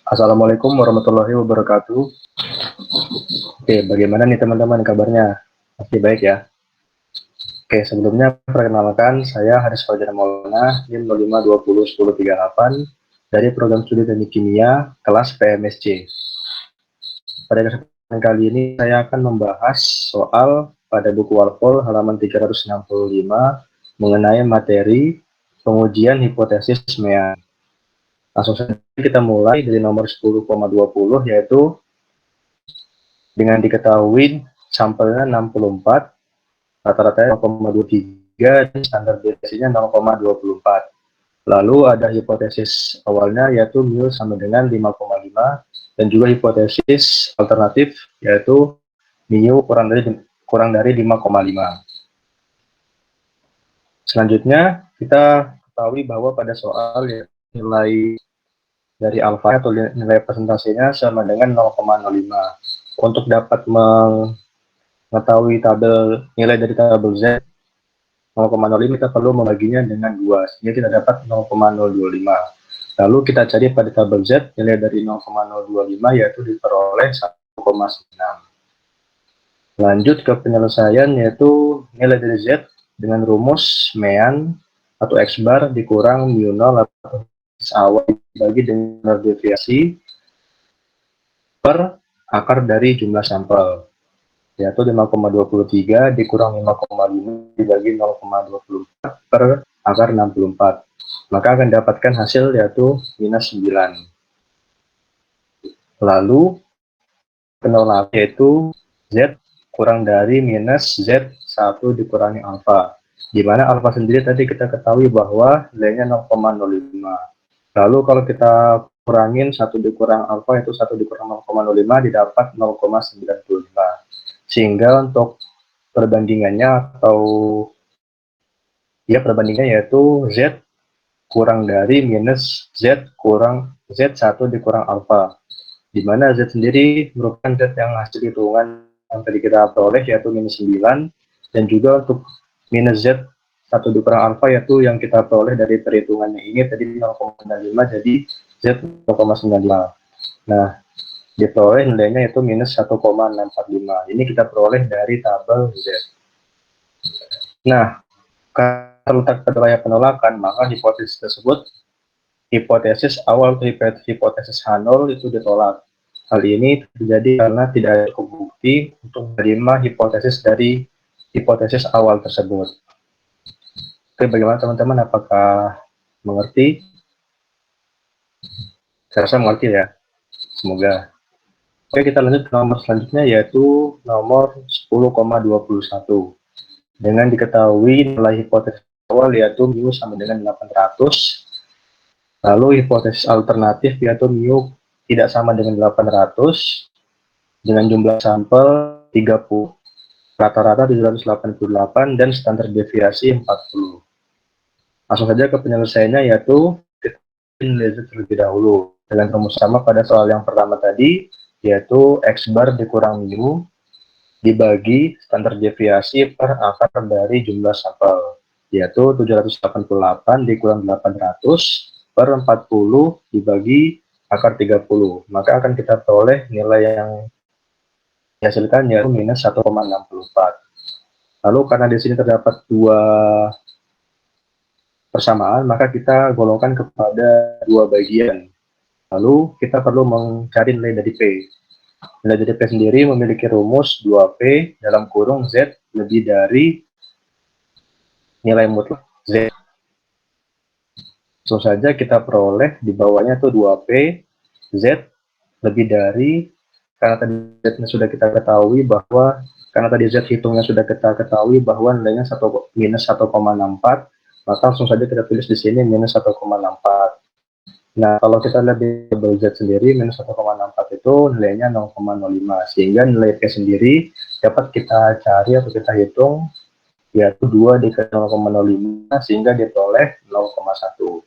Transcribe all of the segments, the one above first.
Assalamualaikum warahmatullahi wabarakatuh. Oke, bagaimana nih teman-teman kabarnya? Pasti baik ya? Oke, sebelumnya perkenalkan, saya Haris Fajar Maulana, NIM 05201038 dari program studi teknik kimia kelas PMSC. Pada kesempatan kali ini saya akan membahas soal pada buku Walpole halaman 365 mengenai materi pengujian hipotesis Mean. Langsung saja kita mulai dari nomor 10,20 yaitu dengan diketahui sampelnya 64, rata-ratanya 0,23 dan standar deviasinya 0,24. Lalu ada hipotesis awalnya yaitu mu sama dengan 5,5 dan juga hipotesis alternatif yaitu mu kurang dari 5,5. Selanjutnya kita ketahui bahwa pada soal ya, nilai dari alfa atau nilai presentasinya sama dengan 0,05. Untuk dapat mengetahui tabel nilai dari tabel Z 0,05 kita perlu membaginya dengan 2 sehingga kita dapat 0,025. Lalu kita cari pada tabel Z nilai dari 0,025 yaitu diperoleh 1,9. Lanjut ke penyelesaian yaitu nilai dari Z dengan rumus Mean atau X bar dikurang mu0 atau awal dibagi dengan deviasi per akar dari jumlah sampel yaitu 5,23 dikurang 5,5 dibagi 0,24 per akar 64. Maka akan dapatkan hasil yaitu minus 9. Lalu penolak yaitu Z kurang dari minus Z1 dikurangi alfa. Di mana alfa sendiri tadi kita ketahui bahwa nilainya 0,05. Lalu kalau kita kurangin 1 dikurang alfa itu 1 dikurang 0,05 didapat 0,95. Sehingga untuk perbandingannya atau ya perbandingannya yaitu Z kurang dari minus Z1 dikurang alfa. Di mana Z sendiri merupakan Z yang hasil hitungan yang tadi kita peroleh yaitu minus 9 dan juga untuk minus Z1 dikurang alfa yaitu yang kita peroleh dari perhitungannya ini tadi 0,95 jadi Z 0,95. Nah, diperoleh nilainya itu minus 1,645. Ini kita peroleh dari tabel Z. Nah, karena terletak pada wilayah penolakan, maka hipotesis tersebut, hipotesis awal atau hipotesis H0 itu ditolak. Hal ini terjadi karena tidak ada bukti untuk menerima hipotesis dari hipotesis awal tersebut. Oke, bagaimana teman-teman? Apakah mengerti? Saya rasa mengerti ya. Semoga. Oke, kita lanjut ke nomor selanjutnya yaitu nomor 10,21. Dengan diketahui nilai hipotesis awal yaitu mu sama dengan 800. Lalu hipotesis alternatif yaitu mu tidak sama dengan 800 dengan jumlah sampel 30, rata-rata 788 dan standar deviasi 40. Langsung saja ke penyelesaiannya yaitu kita nilai terlebih dahulu dengan rumus sama pada soal yang pertama tadi yaitu X bar dikurang mu dibagi standar deviasi per akar dari jumlah sampel yaitu 788 dikurang 800 per 40 dibagi akar 30. Maka akan kita peroleh nilai yang dihasilkan yaitu minus 1,64. Lalu karena di sini terdapat dua persamaan, maka kita golongkan kepada dua bagian. Lalu kita perlu mencari nilai dari P. Nilai dari P sendiri memiliki rumus 2P dalam kurung Z lebih dari nilai mutlak Z. Langsung saja kita peroleh di bawahnya itu 2P Z lebih dari, karena tadi Z sudah kita ketahui bahwa, karena tadi Z hitungnya sudah kita ketahui bahwa nilainya minus 1,64, maka langsung saja kita tulis di sini minus 1,64. Nah, kalau kita lihat di tabel Z sendiri, minus 1,64 itu nilainya 0,05, sehingga nilai P sendiri dapat kita cari atau kita hitung, yaitu 2 dikali 0,05, sehingga diperoleh 0,1.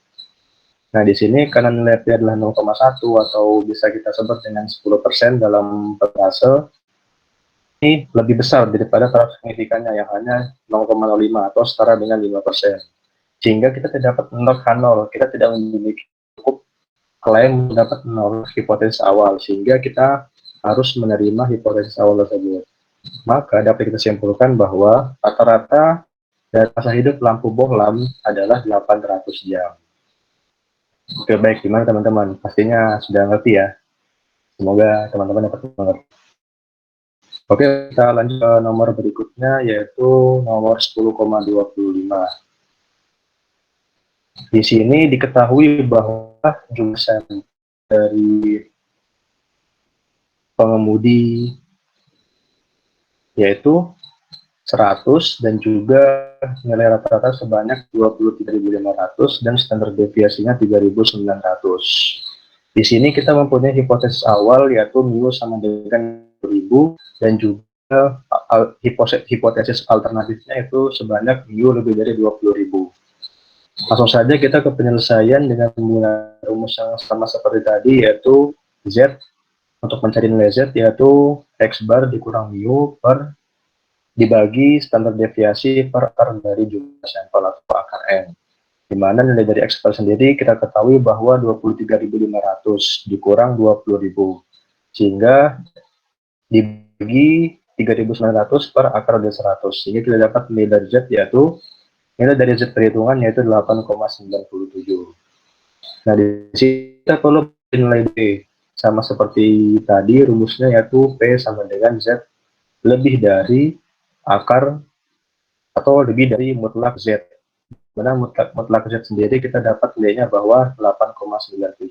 Nah, di sini karena nilai P adalah 0,1 atau bisa kita sebut dengan 10% dalam persentase, ini lebih besar daripada taraf signifikannya yang hanya 0,05 atau setara dengan 5%. sehingga kita tidak dapat menolak H0. Kita tidak memiliki cukup klaim mendapat menolak hipotesis awal, sehingga kita harus menerima hipotesis awal tersebut. Maka dapat kita simpulkan bahwa rata-rata dari masa hidup lampu bohlam adalah 800 jam. Oke, baik, gimana teman-teman? Pastinya sudah ngerti ya. Semoga teman-teman dapat mengerti. Oke, kita lanjut ke nomor berikutnya, yaitu nomor 10,25. Di sini diketahui bahwa jumlah sampel dari pengemudi yaitu 100 dan juga nilai rata-rata sebanyak 23.500 dan standar deviasinya 3.900. Di sini kita mempunyai hipotesis awal yaitu mu sama dengan 1000 dan juga hipotesis alternatifnya itu sebanyak mu lebih dari 20.000. Langsung saja kita ke penyelesaian dengan menggunakan rumus yang sama seperti tadi, yaitu Z untuk mencari nilai Z yaitu X bar dikurang mu per dibagi standar deviasi per akar dari jumlah sampel atau akar N. Di mana nilai dari X bar sendiri kita ketahui bahwa 23.500 dikurang 20.000, sehingga dibagi 3.900 per akar dari 100, sehingga kita dapat nilai dari Z yaitu nilai dari Z perhitungan yaitu 8,97. Nah, di sini kita perlu nilai D. Sama seperti tadi rumusnya yaitu P sama dengan Z lebih dari akar atau lebih dari mutlak Z. Mana mutlak Z sendiri kita dapat nilainya bahwa 8,97.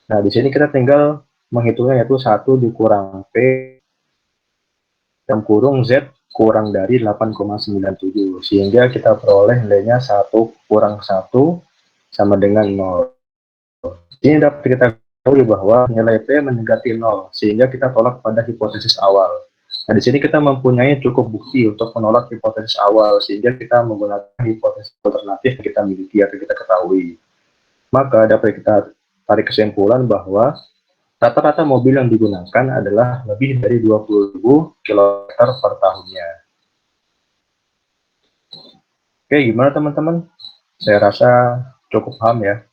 Nah, di sini kita tinggal menghitungnya yaitu 1 dikurang P dalam kurung Z kurang dari 8,97, sehingga kita peroleh nilainya 1 kurang 1 sama dengan 0. Ini dapat kita ketahui bahwa nilai P mendekati 0, sehingga kita tolak pada hipotesis awal. Nah, di sini kita mempunyai cukup bukti untuk menolak hipotesis awal, sehingga kita menggunakan hipotesis alternatif yang kita miliki atau kita ketahui. Maka dapat kita tarik kesimpulan bahwa rata-rata mobil yang digunakan adalah lebih dari 20.000 km per tahunnya. Oke, gimana teman-teman? Saya rasa cukup paham ya.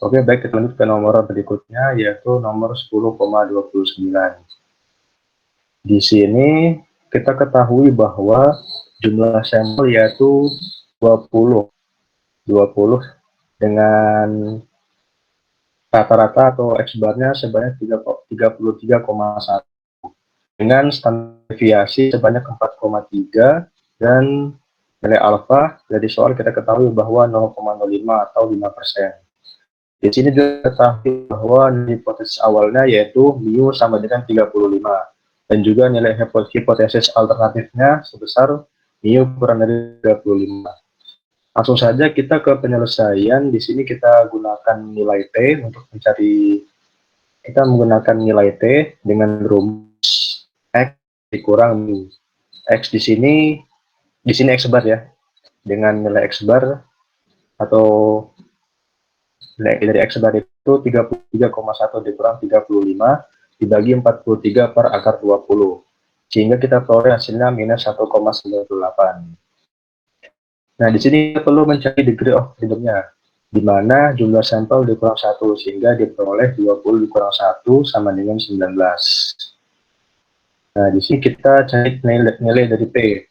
Oke, baik, kita lanjut ke nomor berikutnya, yaitu nomor 10,29. Di sini kita ketahui bahwa jumlah sampel yaitu 20 dengan rata-rata atau X-barnya sebanyak 33,1 dengan standar deviasi sebanyak 4,3 dan nilai alfa dari soal kita ketahui bahwa 0,05 atau 5%. Di sini diketahui bahwa hipotesis awalnya yaitu mu sama dengan 35. Dan juga nilai hipotesis alternatifnya sebesar mu kurang dari 35. Langsung saja kita ke penyelesaian. Di sini kita gunakan nilai T untuk mencari, kita menggunakan nilai T dengan rumus X dikurang mu. X di sini X bar ya. Dengan nilai X bar atau nilai dari X bar itu 33,1 dikurang 35 dibagi 43 per akar 20, sehingga kita peroleh hasilnya minus 1,98. Nah, di sini kita perlu mencari degree of freedom-nya, di mana jumlah sampel dikurang 1, sehingga diperoleh 20 dikurang 1 sama dengan 19. Nah, di sini kita cari nilai dari P,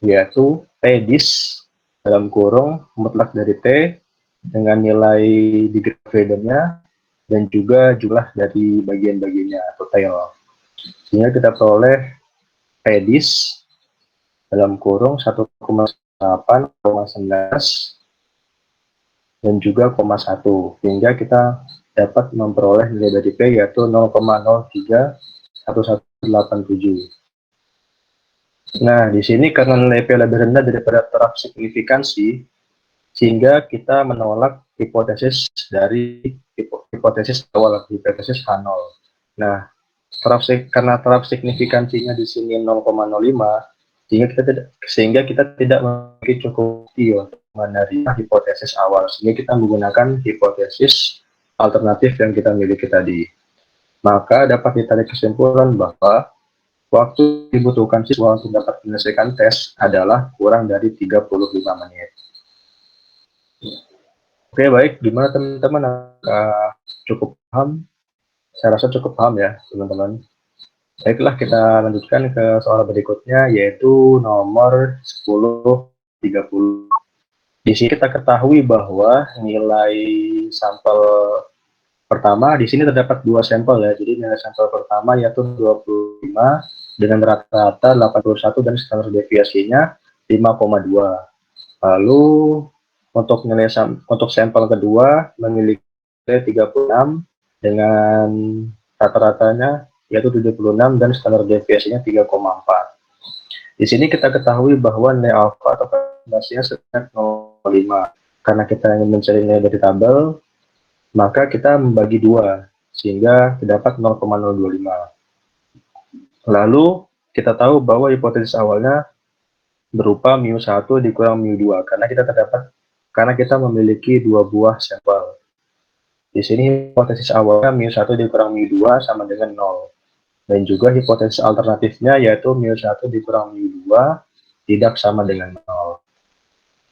yaitu P dis dalam kurung mutlak dari T dengan nilai degree of freedom-nya dan juga jumlah dari bagian-bagiannya atau tail. Sehingga kita peroleh pedis dalam kurung 1,8, 19 dan juga 0,1, hingga kita dapat memperoleh nilai dari P yaitu 0,031187. Nah, di sini karena nilai P lebih rendah daripada taraf signifikansi, sehingga kita menolak hipotesis dari hipotesis awal, hipotesis H0. Nah, karena taraf signifikansinya di sini 0,05, sehingga kita tidak memiliki cukup bukti untuk menerima hipotesis awal, sehingga kita menggunakan hipotesis alternatif yang kita miliki tadi. Maka dapat ditarik kesimpulan bahwa waktu dibutuhkan siswa untuk dapat menyelesaikan tes adalah kurang dari 35 menit. Oke, baik. Gimana teman-teman? Apakah cukup paham? Saya rasa cukup paham ya, teman-teman. Baiklah, kita lanjutkan ke soal berikutnya, yaitu nomor 1030. Di sini kita ketahui bahwa nilai sampel pertama, di sini terdapat dua sampel ya. Jadi nilai sampel pertama yaitu 25 dengan rata-rata 81 dan standar deviasinya 5,2. Lalu untuk sampel kedua memiliki 36 dengan rata-ratanya yaitu 76 dan standar deviasinya 3,4. Di sini kita ketahui bahwa nilai alfa atau presentasinya sekitar 0,5. Karena kita ingin mencari nilai dari tabel, maka kita membagi dua sehingga terdapat 0,025. Lalu kita tahu bahwa hipotesis awalnya berupa mu1 dikurang mu2 karena kita memiliki dua buah sampel. Di sini hipotesis awalnya mu1 dikurang mu2 sama dengan 0. Dan juga hipotesis alternatifnya yaitu mu1 dikurang mu2 tidak sama dengan 0.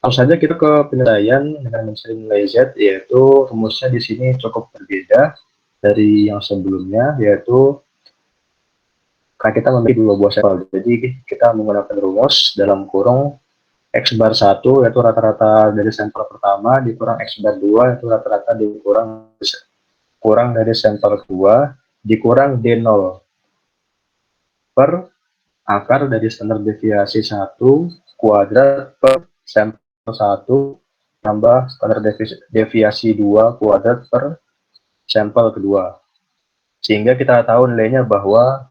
Langsung saja kita ke penilaian dengan mencari nilai Z, yaitu rumusnya di sini cukup berbeda dari yang sebelumnya, yaitu karena kita memiliki dua buah sampel. Jadi kita menggunakan rumus dalam kurung X bar 1 yaitu rata-rata dari sampel pertama dikurang X bar 2 yaitu rata-rata kurang dari sampel kedua dikurang D0 per akar dari standar deviasi 1 kuadrat per sampel 1 tambah standar deviasi 2 kuadrat per sampel kedua. Sehingga kita tahu nilainya bahwa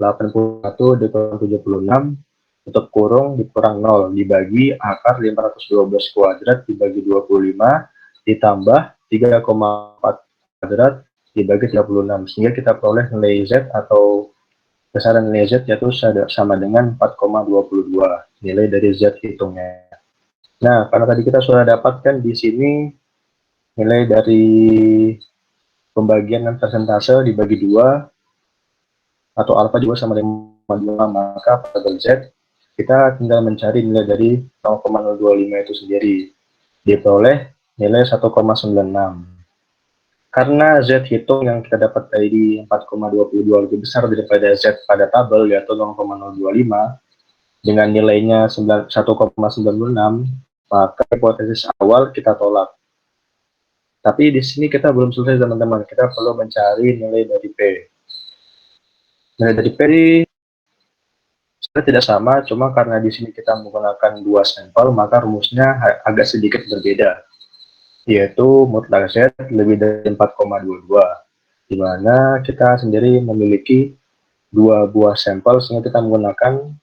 81 dikurang 76 untuk kurung dikurang 0 dibagi akar 512 kuadrat dibagi 25 ditambah 3,4 kuadrat dibagi 36 sehingga kita peroleh nilai Z atau besaran nilai Z yaitu sama dengan 4,22 nilai dari Z hitungnya. Nah, karena tadi kita sudah dapatkan di sini nilai dari pembagian dan persentase dibagi 2 atau alfa juga sama dengan 2, maka pada Z kita tinggal mencari nilai dari 0,025 itu sendiri. Diperoleh nilai 1,96. Karena Z hitung yang kita dapat dari 4,22 lebih besar daripada Z pada tabel yaitu 0,025 dengan nilainya 1,96, maka hipotesis awal kita tolak. Tapi di sini kita belum selesai teman-teman, kita perlu mencari nilai dari P. Nilai dari P tidak sama, cuma karena di sini kita menggunakan dua sampel, maka rumusnya agak sedikit berbeda, yaitu mutlak Z lebih dari 4,22, di mana kita sendiri memiliki dua buah sampel, sehingga kita menggunakan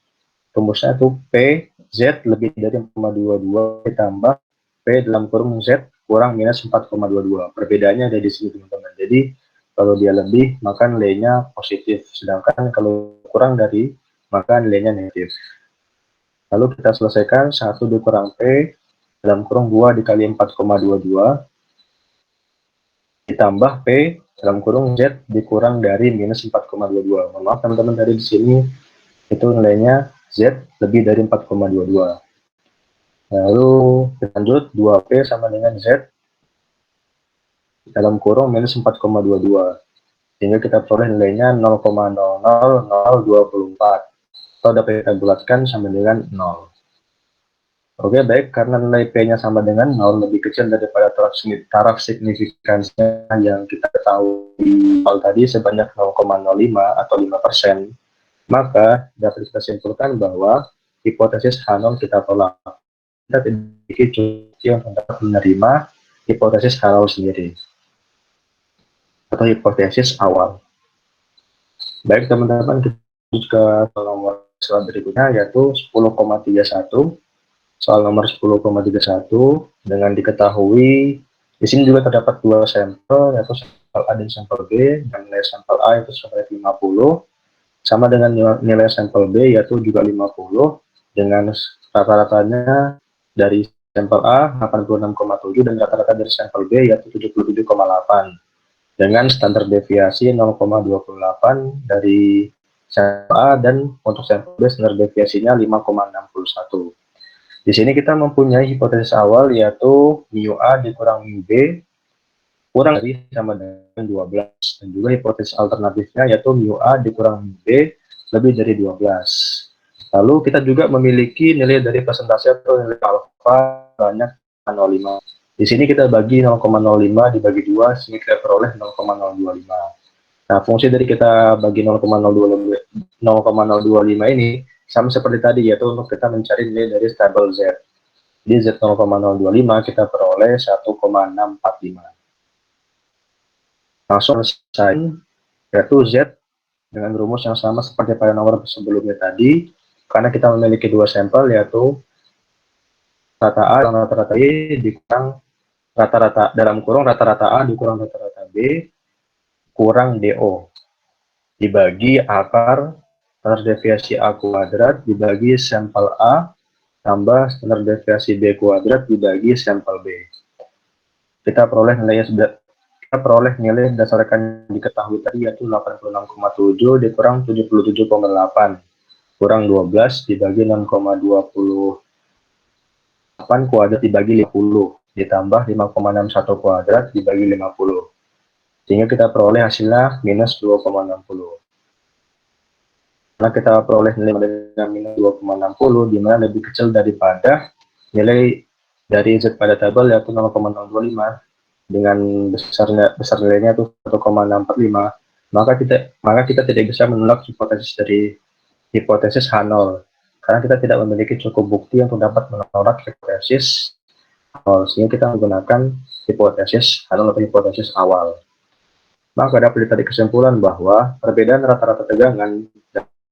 rumusnya itu P Z lebih dari 4,22 ditambah P dalam kurung Z kurang minus 4,22. Perbedaannya ada di sini teman-teman. Jadi kalau dia lebih maka nilainya positif, sedangkan kalau kurang dari maka nilainya negatif. Lalu kita selesaikan 1 dikurang P dalam kurung 2 dikali 4,22 ditambah P dalam kurung Z dikurang dari minus 4,22. Mohon maaf teman-teman, dari di sini itu nilainya Z lebih dari 4,22. Lalu lanjut 2P sama dengan Z dalam kurung minus 4,22. Sehingga kita peroleh nilainya 0,00024. Atau dapat kita bulatkan sama dengan 0. Oke, baik. Karena nilai P-nya sama dengan 0, lebih kecil daripada taraf signifikansinya yang kita ketahui awal tadi sebanyak 0,05 atau 5%, maka dapat kita simpulkan bahwa hipotesis H0 kita tolak. Kita tidak memiliki bukti untuk dapat menerima hipotesis H0 sendiri atau hipotesis awal. Baik teman-teman, kita ke nomor soal berikutnya yaitu 10,31. Soal nomor 10,31 dengan diketahui di sini juga terdapat dua sampel yaitu sampel A dan sampel B, dan nilai sampel A itu sebanyak 50 sama dengan nilai sampel B yaitu juga 50 dengan rata-ratanya dari sampel A 86,7 dan rata-rata dari sampel B yaitu 77,8 dengan standar deviasi 0,28 dari sampel A, dan untuk sampel B standar deviasinya 5,61. Di sini kita mempunyai hipotesis awal yaitu mu A dikurang mu B kurang dari sama dengan 12, dan juga hipotesis alternatifnya yaitu mu A dikurang mu B lebih dari 12. Lalu kita juga memiliki nilai dari persentase atau nilai alfa banyak 0,05. Di sini kita bagi 0,05 dibagi 2 sehingga kita peroleh 0,025. Nah, fungsi dari kita bagi 0,025 ini sama seperti tadi, yaitu untuk kita mencari nilai dari stable Z. Di Z 0,025 kita peroleh 1,645. Langsung selesai, yaitu Z dengan rumus yang sama seperti pada nomor sebelumnya tadi, karena kita memiliki dua sampel, yaitu rata A dan rata-rata B dikurang rata-rata dalam kurung rata-rata A dikurang rata-rata B kurang DO dibagi akar standar deviasi A kuadrat dibagi sampel A tambah standar deviasi B kuadrat dibagi sampel B. Kita peroleh nilai berdasarkan diketahui tadi yaitu 86,7 dikurang 77,8 kurang 12 dibagi 6,28 kuadrat dibagi 50 ditambah 5,61 kuadrat dibagi 50. Sehingga kita peroleh hasilnya minus 2,60. Karena kita peroleh nilai dengan minus 2,60, di mana lebih kecil daripada nilai dari Z pada tabel yaitu 0,025 dengan besar nilainya itu 1,645, maka kita tidak bisa menolak hipotesis dari hipotesis H0 karena kita tidak memiliki cukup bukti untuk dapat menolak hipotesis H0, sehingga kita menggunakan hipotesis H0 atau hipotesis awal. Maka dapat ditarik kesimpulan bahwa perbedaan rata-rata tegangan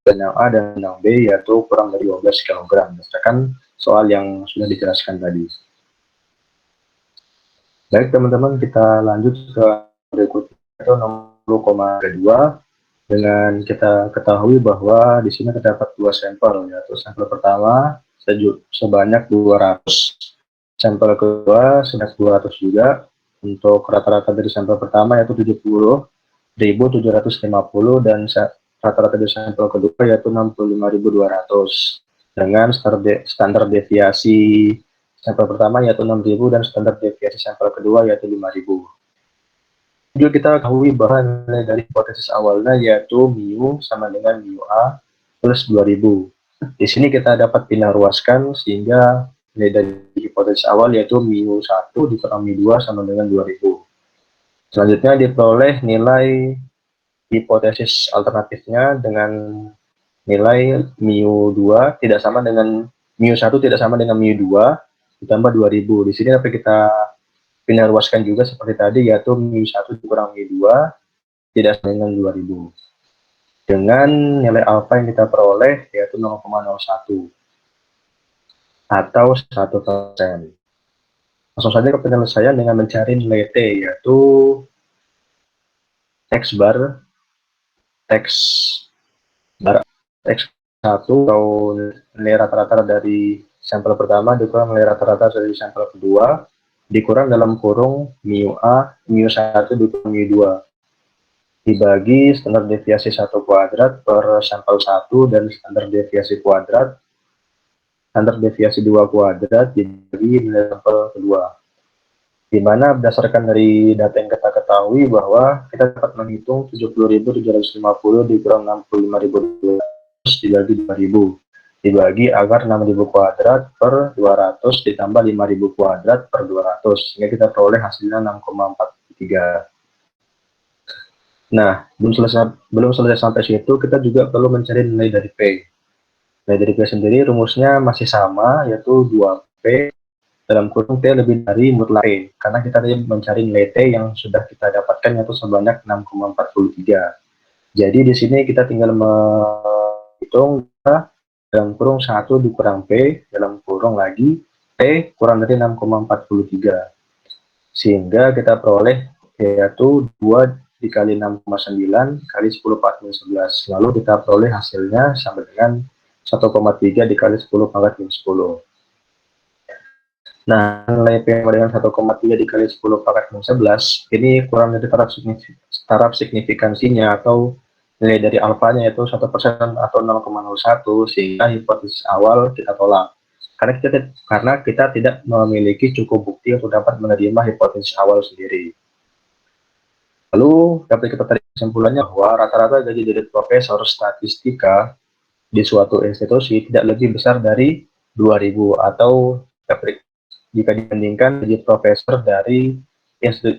yang A dan yang B yaitu kurang dari 12 kg berdasarkan soal yang sudah dijelaskan tadi. Baik teman-teman, kita lanjut ke berikutnya yaitu nomor 2,2 dengan kita ketahui bahwa di sini terdapat dua sampel, yaitu sampel pertama sebanyak 200, sampel kedua sebanyak 200 juga. Untuk rata-rata dari sampel pertama yaitu 70.750 dan rata-rata dari sampel kedua yaitu 65.200 dengan standar deviasi sampel pertama yaitu 6.000 dan standar deviasi sampel kedua yaitu 5.000. Juga kita ketahui bahwa nilai dari hipotesis awalnya yaitu mu sama dengan mu A plus 2.000. Di sini kita dapat pindah ruaskan sehingga nilai dari hipotesis awal yaitu mu 1 dikurang mu 2 sama dengan 2000. Selanjutnya diperoleh nilai hipotesis alternatifnya dengan nilai mu 2 tidak sama dengan mu 1 tidak sama dengan mu 2 ditambah 2000. Di sini dapat kita pindah ruaskan juga seperti tadi yaitu mu 1 dikurang mu 2 tidak sama dengan 2000. Dengan nilai alfa yang kita peroleh yaitu 0,01 atau 1%. Langsung saja ke penyelesaian dengan mencari nilai T yaitu X bar X1 atau nilai rata-rata dari sampel pertama dikurang nilai rata-rata dari sampel kedua dikurang dalam kurung mu A mu 1 dikurang mu 2 dibagi standar deviasi 1 kuadrat per sampel 1 dan standar deviasi 2 kuadrat dibagi nilai sampel kedua, di mana berdasarkan dari data yang kita ketahui bahwa kita dapat menghitung 70.750 dikurang 65.200 dibagi 2.000 dibagi agar 6.000 kuadrat per 200 ditambah 5.000 kuadrat per 200 sehingga kita peroleh hasilnya 6,43. Nah, belum selesai sampai situ, kita juga perlu mencari nilai dari P. Nilai dari P sendiri rumusnya masih sama, yaitu 2P dalam kurung T lebih dari mutlak P, karena kita tadi mencari nilai T yang sudah kita dapatkan yaitu sebanyak 6,43. Jadi di sini kita tinggal menghitung dalam kurung 1 dikurang P dalam kurung lagi P kurang dari 6,43. Sehingga kita peroleh yaitu 2 dikali 6,9 kali 10 pangkat min 11. Lalu kita peroleh hasilnya sama dengan 1,3 dikali 10 pangkat min 10. Nah, nilai P sama dengan 1,3 dikali 10 pangkat min 11 ini kurang dari taraf signifikansinya atau nilai dari alfanya yaitu 1% atau 0,01 sehingga hipotesis awal kita tolak. karena kita tidak memiliki cukup bukti untuk dapat menerima hipotesis awal sendiri. Lalu dapat kita tarik kesimpulannya bahwa rata-rata gaji dari profesor statistika di suatu institusi tidak lebih besar dari 2.000 atau jika dibandingkan gaji profesor dari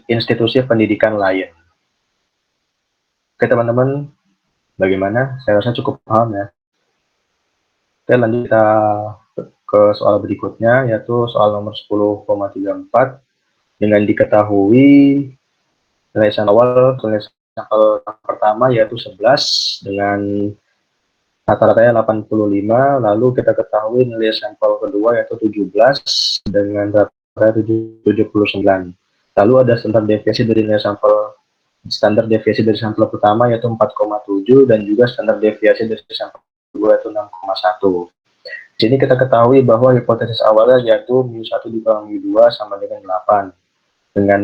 institusi pendidikan lain. Oke teman-teman, bagaimana? Saya rasa cukup paham ya. Oke, lanjut kita ke soal berikutnya, yaitu soal nomor 10,34. Dengan diketahui nilai sampel pertama yaitu 11 dengan rata-ratanya 85, lalu kita ketahui nilai sampel kedua yaitu 17 dengan rata-rata 79. Lalu ada standar deviasi dari nilai sampel pertama yaitu 4,7 dan juga standar deviasi dari sampel kedua yaitu 6,1. Di sini kita ketahui bahwa hipotesis awalnya yaitu mu1 dikurangi mu2 sama dengan 8. Dengan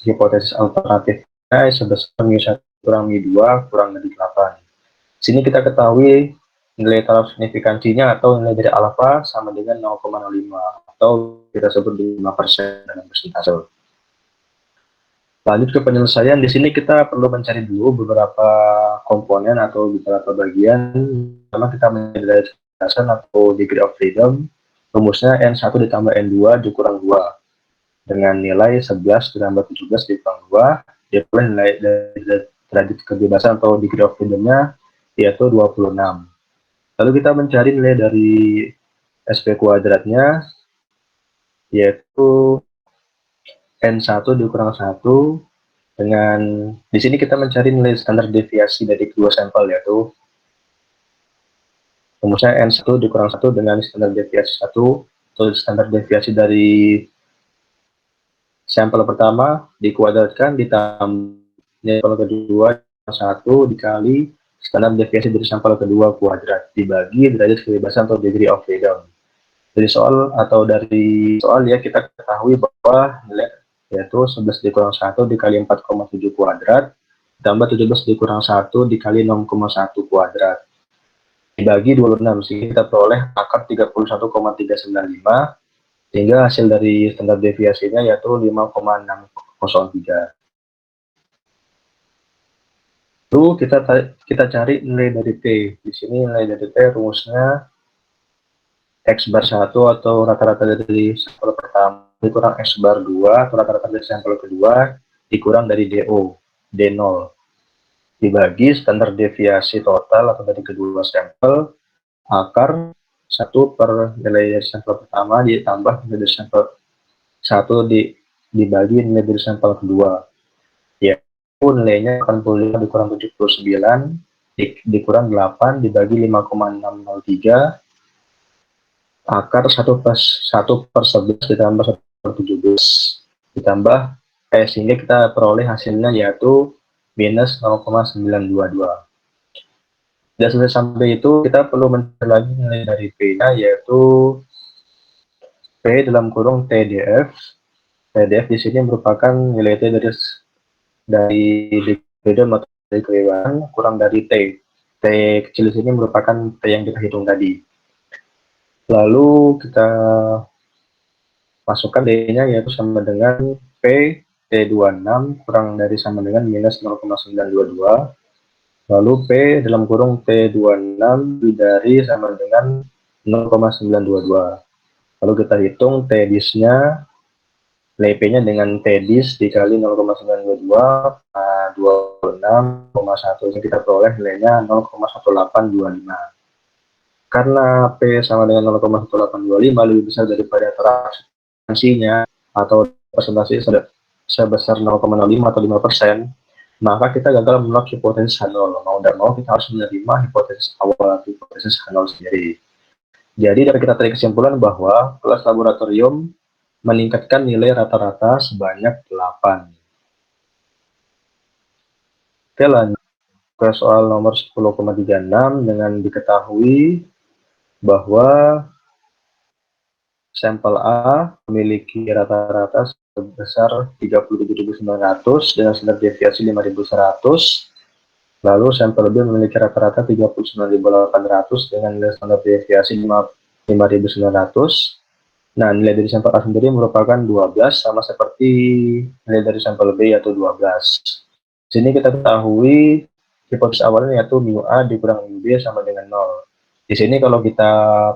hipotesis alternatifnya sebesar mu1 kurang mu2 kurang dari 8. Di sini kita ketahui nilai taraf signifikansinya atau nilai dari alfa sama dengan 0,05 atau kita sebut 5% dalam persentase. Lanjut ke penyelesaian, di sini kita perlu mencari dulu beberapa komponen atau beberapa bagian. Pertama kita mencari dasar atau degree of freedom, rumusnya N1 ditambah N2 dikurang 2 dengan nilai 11 ditambah 17 dikurang 2, diperoleh nilai dari derajat kebebasan atau degree of freedom-nya yaitu 26. Lalu kita mencari nilai dari SP kuadratnya yaitu N1 dikurang 1 dengan di sini kita mencari nilai standar deviasi dari kedua sampel yaitu rumusnya N1 dikurang 1 dengan standar deviasi 1 atau standar deviasi dari sampel pertama dikuadratkan ditambah sampel kedua 1 dikali standar deviasi dari sampel kedua kuadrat dibagi derajat kebebasan atau degree of freedom. Dari soal ya kita ketahui bahwa nilai yaitu 11 dikurang 1 dikali 4,7 kuadrat ditambah 17 dikurang 1 dikali 6,1 kuadrat dibagi 26, sehingga kita peroleh akar 31,395 sehingga hasil dari standar deviasinya yaitu 5,603. Lalu kita cari nilai dari T. Di sini nilai dari T rumusnya X bar 1 atau rata-rata dari sampel pertama dikurang X bar 2 atau rata-rata dari sampel kedua dikurang dari DO, D0 dibagi standar deviasi total atau dari kedua sampel akar 1 per nilai dari sampel pertama ditambah nilai dari sampel 1 dibagi nilai dari sampel kedua, yaitu nilainya 85 dikurang 79 dikurang 8 dibagi 5,603 akar 1 per 11 ditambah 1 per 17 ditambah sehingga kita peroleh hasilnya yaitu minus 0,922. Dan selesai sampai itu kita perlu mencari lagi nilai dari P-nya yaitu P dalam kurung TDF. TDF di sini merupakan nilai T dari freedom atau dari kebebasan kurang dari T. T kecil di sini merupakan T yang kita hitung tadi. Lalu kita masukkan D-nya yaitu sama dengan P T26 kurang dari sama dengan minus 0,922. Lalu P dalam kurung T26 dari sama dengan 0,922. Lalu kita hitung T-disnya, nilai P-nya dengan T-dis dikali 0,922, 26,1. Kita peroleh nilainya 0,1825. Karena P sama dengan 0,1825 lebih besar daripada transaksinya atau persentase sebesar 0,05 atau 5%, maka kita gagal menolak hipotesis H0. Mau tidak mau kita harus menerima hipotesis awal atau hipotesis H0 sendiri. Jadi dapat kita tarik kesimpulan bahwa kelas laboratorium meningkatkan nilai rata-rata sebanyak 8. Oke, lanjut ke soal nomor 10,36 dengan diketahui bahwa sampel A memiliki rata-rata sebesar 37.900 dengan standar deviasi 5.100. Lalu sampel B memiliki rata-rata 39.800 dengan nilai standar deviasi 5.900. Nah, nilai dari sampel A sendiri merupakan 12, sama seperti nilai dari sampel B yaitu 12. Sini kita ketahui hipotesis awalnya yaitu mu A dikurang mu B sama dengan 0. Di sini kalau kita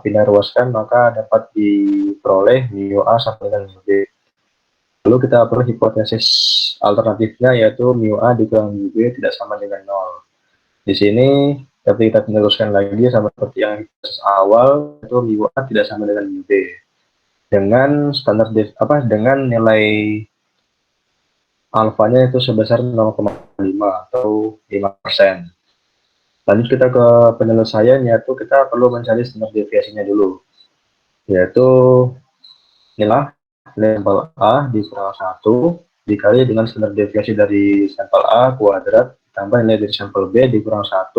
pindah ruaskan maka dapat diperoleh mu A sama dengan mu B. Lalu kita perlu hipotesis alternatifnya yaitu mu A dikurang mu B tidak sama dengan 0. Di sini tapi kita meneruskan lagi sama seperti yang hipotesis awal yaitu mu A tidak sama dengan mu B. Dengan standar dengan nilai alfanya itu sebesar 0,5 atau 5%. Lanjut kita ke penyelesaian, yaitu kita perlu mencari standar deviasinya dulu, yaitu inilah nilai sampel A dikurang 1 dikali dengan standar deviasi dari sampel A kuadrat tambah nilai dari sampel B dikurang 1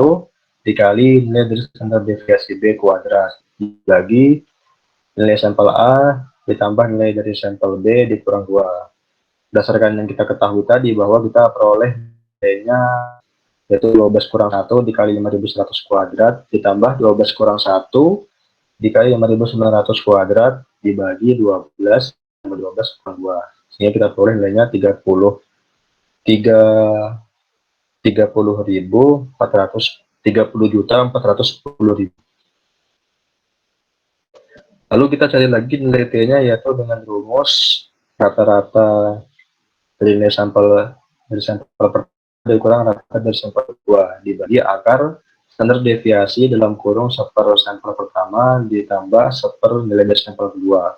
dikali nilai dari standar deviasi B kuadrat dibagi nilai sampel A ditambah nilai dari sampel B dikurang 2. Berdasarkan yang kita ketahui tadi bahwa kita peroleh nilainya yaitu 12 kurang 1 dikali 5.100 kuadrat ditambah 12 kurang 1 dikali 5.900 kuadrat dibagi 12 tambah 12 kurang 2. Sehingga kita peroleh nilainya 30.410.000. Lalu kita cari lagi nilai T-nya yaitu dengan rumus rata-rata dari nilai sampel pertama dikurang rata dari sampel kedua dibagi akar standar deviasi dalam kurung seper sampel pertama ditambah seper nilai dari sampel kedua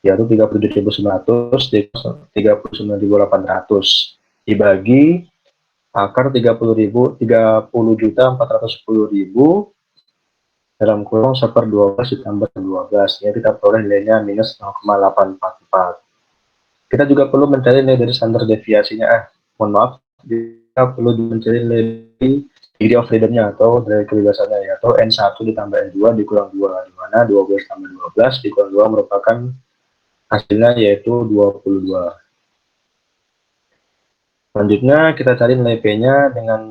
yaitu 37.900 39.800 dibagi akar 30.410.000 dalam kurung seper 12 ditambah 12, ya kita peroleh nilainya minus 0,844. Kita juga perlu mencari nilai dari standar deviasinya. Mohon maaf, kita perlu mencari nilai degree of freedom-nya atau dari kebebasannya, yaitu N1 ditambah N2 dikurang 2, di mana 12 tambah 12 dikurang 2 merupakan hasilnya yaitu 22. Selanjutnya kita cari nilai P-nya dengan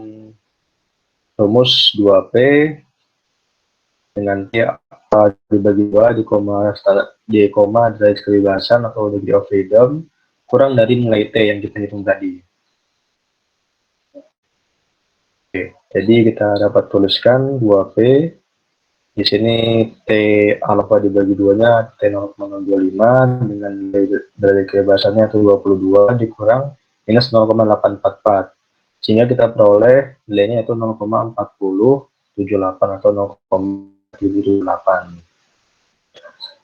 rumus 2P dengan P dibagi 2 di koma derajat kebebasan atau degree of freedom kurang dari nilai T yang kita hitung tadi. Oke, jadi kita dapat tuliskan 2P di sini T alfa dibagi 2-nya T 0,025 dengan nilai dari kebebasannya itu 22 dikurang minus 0,844 sehingga kita peroleh nilainya itu 0,4078 atau 0,78.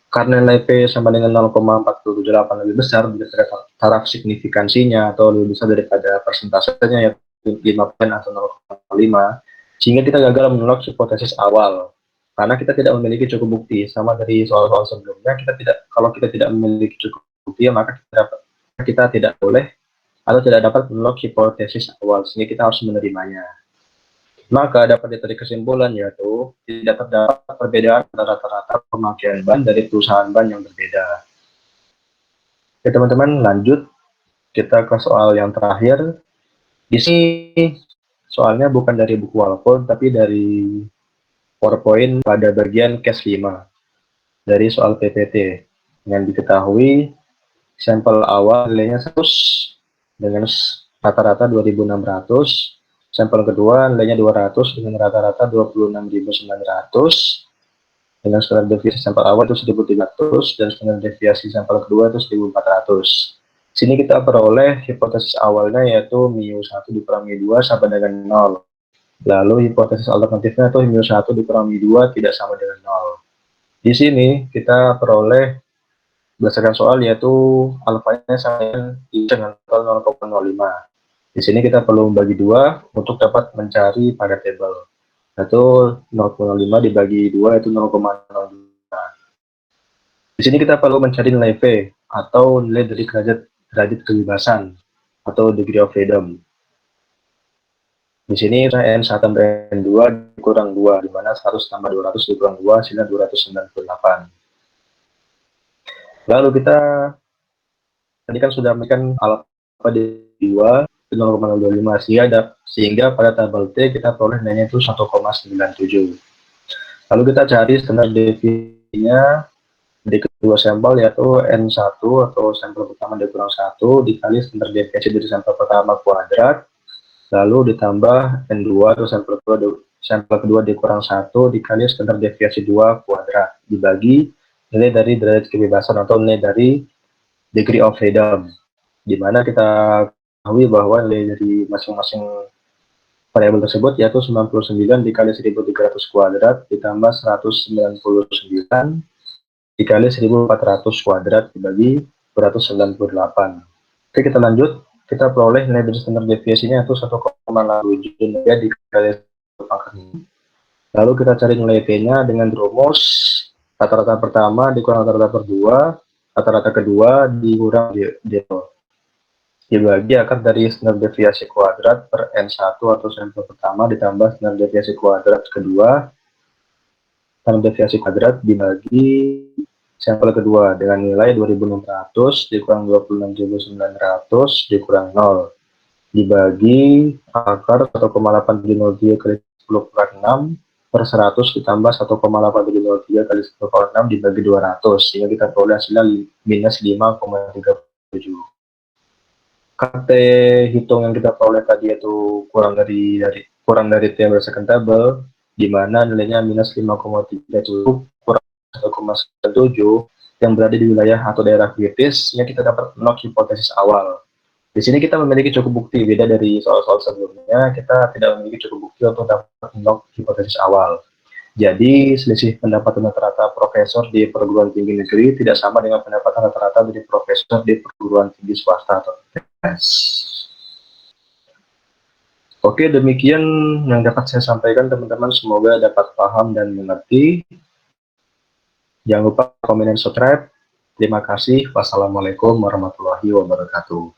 Karena nilai P sama dengan 0,478 lebih besar daripada taraf signifikansinya atau lebih besar daripada persentasenya yaitu 5% atau 0,5, sehingga kita gagal menolak hipotesis awal karena kita tidak memiliki cukup bukti. Sama dari soal-soal sebelumnya, kalau kita tidak memiliki cukup bukti maka kita tidak boleh atau tidak dapat menolak hipotesis awal, sehingga kita harus menerimanya. Maka dapat ditarik kesimpulan yaitu tidak terdapat perbedaan antara rata-rata pemakaian ban dari perusahaan ban yang berbeda. Oke teman-teman, lanjut kita ke soal yang terakhir. Di sini soalnya bukan dari buku Walpole tapi dari PowerPoint pada bagian case 5 dari soal PPT. Dengan diketahui sampel awal nilainya 100 dengan rata-rata 2.600. Sampel kedua nilainya 200 dengan rata-rata 26.900. Dengan standar deviasi sampel awal itu 1.300 dan standar deviasi sampel kedua itu 1.400. Sini kita peroleh hipotesis awalnya yaitu mu1 dikurang mu2 sama dengan 0. Lalu hipotesis alternatifnya itu mu1 dikurang mu2 tidak sama dengan 0. Di sini kita peroleh berdasarkan soal yaitu alfanya sama dengan 0,05. Di sini kita perlu membagi 2 untuk dapat mencari pada tabel. Yaitu 0,5 dibagi 2 itu 0,02. Di sini kita perlu mencari nilai P atau nilai dari derajat kebebasan atau degree of freedom. Di sini N1 tambah N2 dikurang 2, di mana 100 tambah 200 dikurang 2 hasilnya 298. Lalu kita tadi kan sudah memberikan alfa di 2 0,025 sehingga pada tabel T kita peroleh nilainya itu 1,97. Lalu kita cari standar deviasi deviasinya dari kedua sampel yaitu N1 atau sampel pertama dikurang 1 dikali standar deviasi dari sampel pertama kuadrat, lalu ditambah N2 atau sampel kedua dikurang 1 dikali standar deviasi 2 kuadrat dibagi nilai dari derajat kebebasan atau nilai dari degree of freedom, di mana kita ketahui bahwa nilai dari masing-masing variabel tersebut yaitu 99 dikali 1300 kuadrat ditambah 199 dikali 1400 kuadrat dibagi 298. Oke, kita lanjut. Kita peroleh nilai dari standar deviasinya yaitu 1,67 dikali 1 pangkat 6. Lalu kita cari nilai P-nya dengan rumus rata-rata pertama dikurang rata-rata per 2, rata-rata kedua dikurang D0. Dibagi akar dari standar deviasi kuadrat per N1 atau sampel pertama ditambah standar deviasi kuadrat kedua, standar deviasi kuadrat dibagi sampel kedua dengan nilai 2600 dikurang 26900 dikurang 0 dibagi akar 1,803 kali 10 per 6 per 100 ditambah 1,803 kali 10 per 6 dibagi 200 sehingga kita peroleh hasilnya minus 5,37. KT hitung yang kita peroleh tadi itu kurang dari T berdasarkan tabel, di mana nilainya minus 5,37 kurang 1,97 yang berada di wilayah atau daerah kritis, sehingga kita dapat menolak hipotesis awal. Di sini kita memiliki cukup bukti, beda dari soal-soal sebelumnya, kita tidak memiliki cukup bukti untuk dapat menolak hipotesis awal. Jadi, selisih pendapatan rata-rata profesor di perguruan tinggi negeri tidak sama dengan pendapatan rata-rata dari profesor di perguruan tinggi swasta atau TS. Oke, demikian yang dapat saya sampaikan teman-teman. Semoga dapat paham dan mengerti. Jangan lupa komen dan subscribe. Terima kasih. Wassalamualaikum warahmatullahi wabarakatuh.